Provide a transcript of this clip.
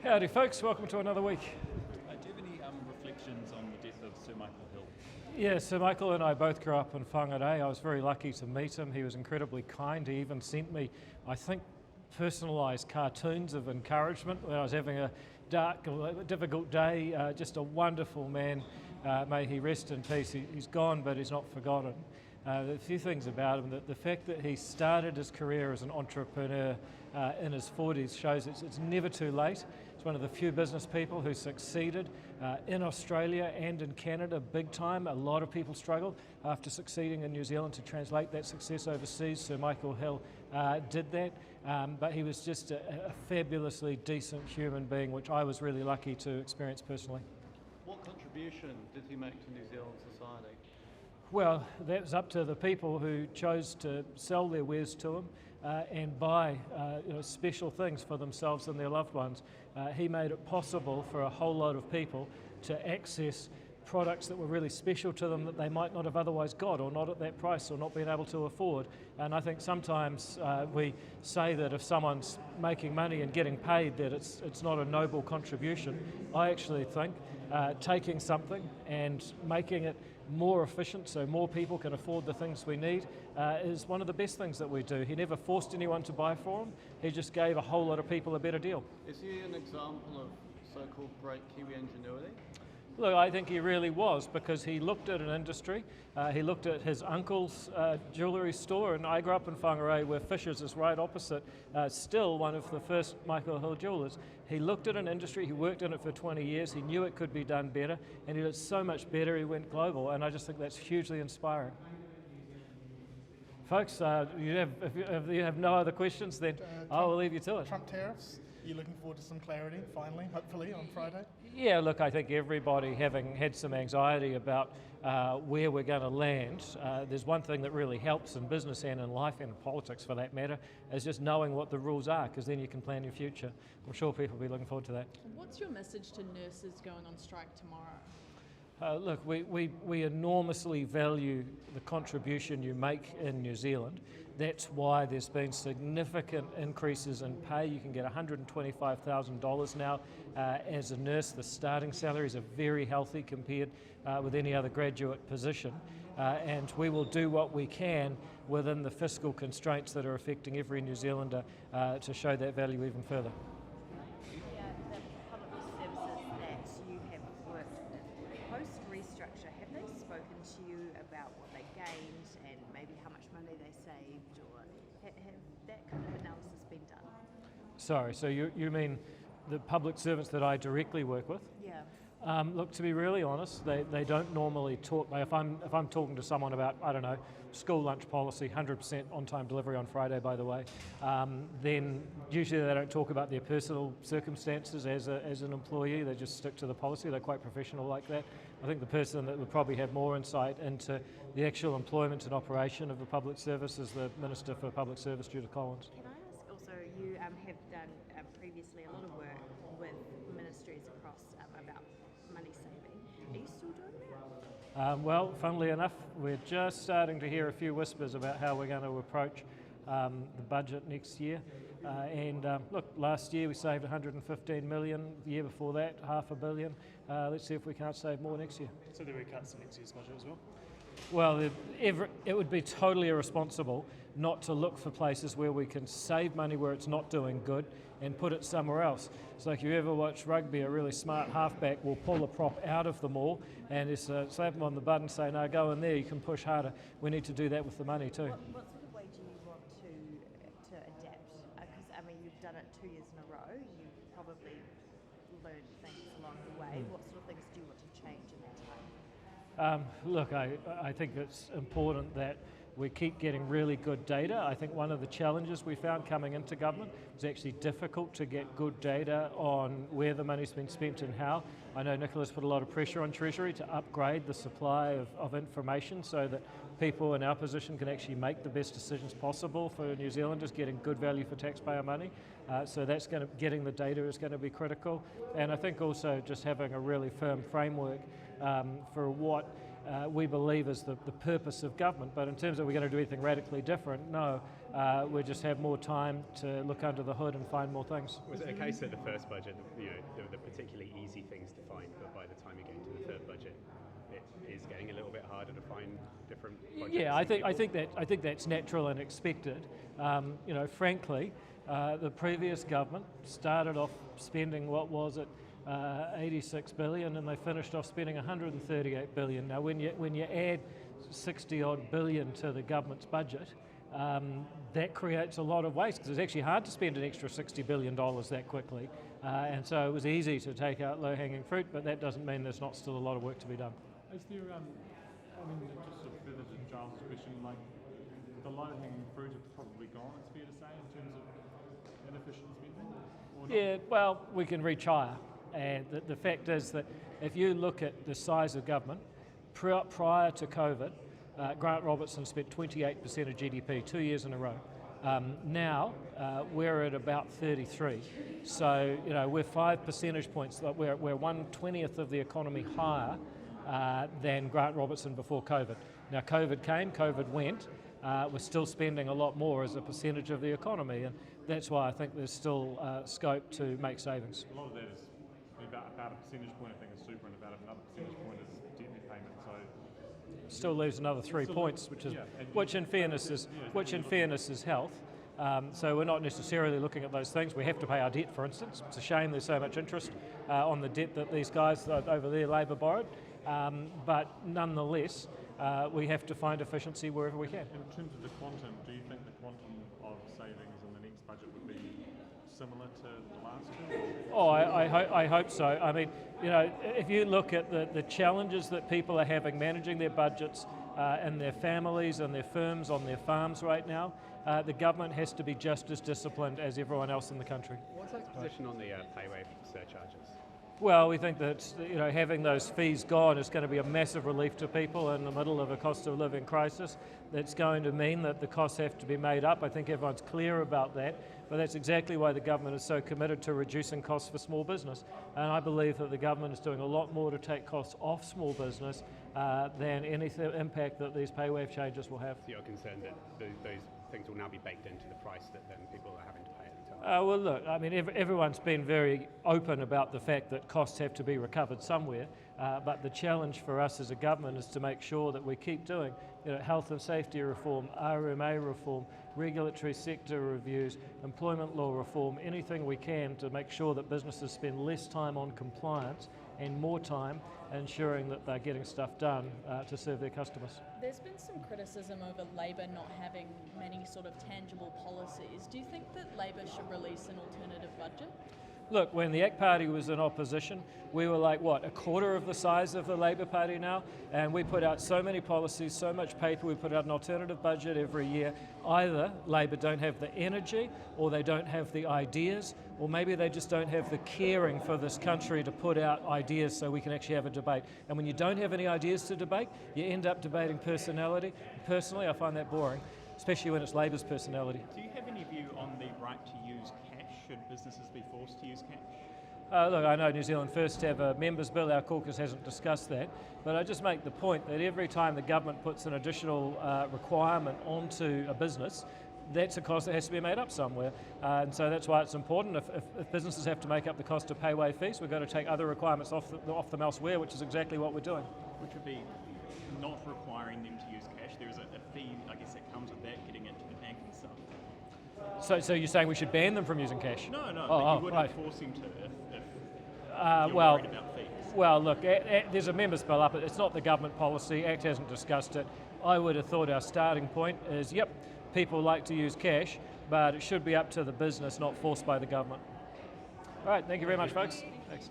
Howdy folks, welcome to another week. Do you have any reflections on the death of Sir Michael Hill? Yeah, Sir Michael and I both grew up in Whangarei. I was very lucky to meet him. He was incredibly kind. He even sent me, I think, personalised cartoons of encouragement when I was having a dark, difficult day. Just a wonderful man. May he rest in peace. He's gone, but he's not forgotten. A few things about him, the fact that he started his career as an entrepreneur in his 40s shows it's never too late. He's one of the few business people who succeeded in Australia and in Canada big time. A lot of people struggled after succeeding in New Zealand to translate that success overseas. Sir Michael Hill did that, but he was just a fabulously decent human being, which I was really lucky to experience personally. What contribution did he make to New Zealand society? Well, that was up to the people who chose to sell their wares to him and buy special things for themselves and their loved ones. He made it possible for a whole lot of people to access products that were really special to them that they might not have otherwise got, or not at that price, or not been able to afford. And I think sometimes we say that if someone's making money and getting paid that it's not a noble contribution. I actually think taking something and making it more efficient so more people can afford the things we need is one of the best things that we do. He never forced anyone to buy for him. He just gave a whole lot of people a better deal. Is he an example of so-called great Kiwi ingenuity? Look, I think he really was, because he looked at an industry, he looked at his uncle's jewellery store, and I grew up in Whangarei where Fisher's is right opposite, still one of the first Michael Hill jewellers. He looked at an industry, he worked in it for 20 years, he knew it could be done better, and he did so much better, he went global, and I just think that's hugely inspiring. Folks, if you have no other questions, then I will leave you to it. Trump tariffs, are you looking forward to some clarity, finally, hopefully, on Friday? Yeah, look, I think everybody, having had some anxiety about where we're going to land, there's one thing that really helps in business and in life and in politics for that matter, is just knowing what the rules are, because then you can plan your future. I'm sure people will be looking forward to that. What's your message to nurses going on strike tomorrow? Look, we enormously value the contribution you make in New Zealand. That's why there's been significant increases in pay. You can get $125,000 now as a nurse. The starting salaries are very healthy compared with any other graduate position. And we will do what we can within the fiscal constraints that are affecting every New Zealander to show that value even further. Post-restructure, have they spoken to you about what they gained and maybe how much money they saved, or have that kind of analysis been done? Sorry, so you mean the public servants that I directly work with? Yeah. Look, to be really honest, they don't normally talk. If I'm talking to someone about, I don't know, school lunch policy, 100% on-time delivery on Friday, by the way, then usually they don't talk about their personal circumstances as an employee. They just stick to the policy. They're quite professional like that. I think the person that would probably have more insight into the actual employment and operation of the public service is the Minister for Public Service, Judith Collins. Can I ask also, you have done previously a lot of work with ministries across about money saving. Are you still doing that? Well, funnily enough, we're just starting to hear a few whispers about how we're going to approach the budget next year. Look, last year we saved 115 million. The year before that, $500 million. Let's see if we can't save more next year. So there will be cuts in next year's budget as well? Well, it would be totally irresponsible not to look for places where we can save money where it's not doing good and put it somewhere else. So if you ever watch rugby, a really smart halfback will pull a prop out of the maul and just slap him on the butt and say, no, go in there, you can push harder. We need to do that with the money too. What sort of way do you want to adapt? Because, I mean, you've done it 2 years in a row. You've probably learned things along the way. What sort of things do you want to change in that time? Look, I think it's important that we keep getting really good data. I think one of the challenges we found coming into government was actually difficult to get good data on where the money's been spent and how. I know Nicola's put a lot of pressure on Treasury to upgrade the supply of information so that people in our position can actually make the best decisions possible for New Zealanders, getting good value for taxpayer money. So that's getting the data is going to be critical. And I think also just having a really firm framework for what we believe is the purpose of government. But in terms of we're going to do anything radically different, no. we just have more time to look under the hood and find more things. Was it a case that the first budget, there were the particularly easy things to find, but by the time you get into the third budget, it is getting a little bit harder to find different projects? Yeah, I think that's natural and expected. Frankly, the previous government started off spending, what was it, 86 billion, and they finished off spending 138 billion. Now, when you add 60 odd billion to the government's budget, that creates a lot of waste, because it's actually hard to spend an extra $60 billion that quickly. And so it was easy to take out low-hanging fruit, but that doesn't mean there's not still a lot of work to be done. Is there, just sort of further to Charles' question, like the low-hanging fruit is probably gone, it's fair to say, in terms of inefficient spending? Or not? Yeah, well, we can reach higher. And the fact is that if you look at the size of government, prior to COVID, Grant Robertson spent 28% of GDP 2 years in a row. Now we're at about 33. So we're 5 percentage points. We're 1/20th of the economy higher than Grant Robertson before COVID. Now COVID came, COVID went. We're still spending a lot more as a percentage of the economy, and that's why I think there's still scope to make savings. A lot of that is about a percentage point, I think, is super, and about another percentage point is debt repayment. So still leaves another 3 points, which in fairness is health. So we're not necessarily looking at those things. We have to pay our debt, for instance. It's a shame there's so much interest on the debt that these guys over there, Labor, borrowed. But nonetheless, we have to find efficiency wherever we can. in terms of the quantum, do you think the quantum of savings in the next budget would be similar to the last two? Oh, I hope so. I mean, if you look at the challenges that people are having managing their budgets and their families and their firms on their farms right now, the government has to be just as disciplined as everyone else in the country. What's our position on the payWave surcharges? Well, we think that having those fees gone is going to be a massive relief to people in the middle of a cost of living crisis. That's going to mean that the costs have to be made up. I think everyone's clear about that, but that's exactly why the government is so committed to reducing costs for small business. And I believe that the government is doing a lot more to take costs off small business than any impact that these payWave changes will have. So you're concerned that those things will now be baked into the price that then people are having to pay at the time? Well, look, I mean, everyone's been very open about the fact that costs have to be recovered somewhere, but the challenge for us as a government is to make sure that we keep doing health and safety reform, RMA reform, regulatory sector reviews, employment law reform, anything we can to make sure that businesses spend less time on compliance and more time ensuring that they're getting stuff done to serve their customers. There's been some criticism over Labor not having many sort of tangible policies. Do you think that Labor should release an alternative budget? Look, when the ACT Party was in opposition, we were like, what, a quarter of the size of the Labor Party now? And we put out so many policies, so much paper, we put out an alternative budget every year. Either Labor don't have the energy, or they don't have the ideas, or maybe they just don't have the caring for this country to put out ideas so we can actually have a debate. And when you don't have any ideas to debate, you end up debating personality. Personally, I find that boring, especially when it's Labor's personality. Do you have any view on the right to use cash? Should businesses be forced to use cash? Look, I know New Zealand First have a members bill, our caucus hasn't discussed that, but I just make the point that every time the government puts an additional requirement onto a business, that's a cost that has to be made up somewhere. And so that's why it's important. If businesses have to make up the cost of payWave fees, we've got to take other requirements off them elsewhere, which is exactly what we're doing. Which would be not requiring them to use cash. There is a fee, I guess, that comes with that, getting into the bank and stuff. So you're saying we should ban them from using cash? No, Oh, you wouldn't right. force him to if you're well, worried about fees. Well, look, there's a members bill up. It's not the government policy. ACT hasn't discussed it. I would have thought our starting point is, yep, people like to use cash, but it should be up to the business, not forced by the government. All right, thank you very much, folks. Thanks.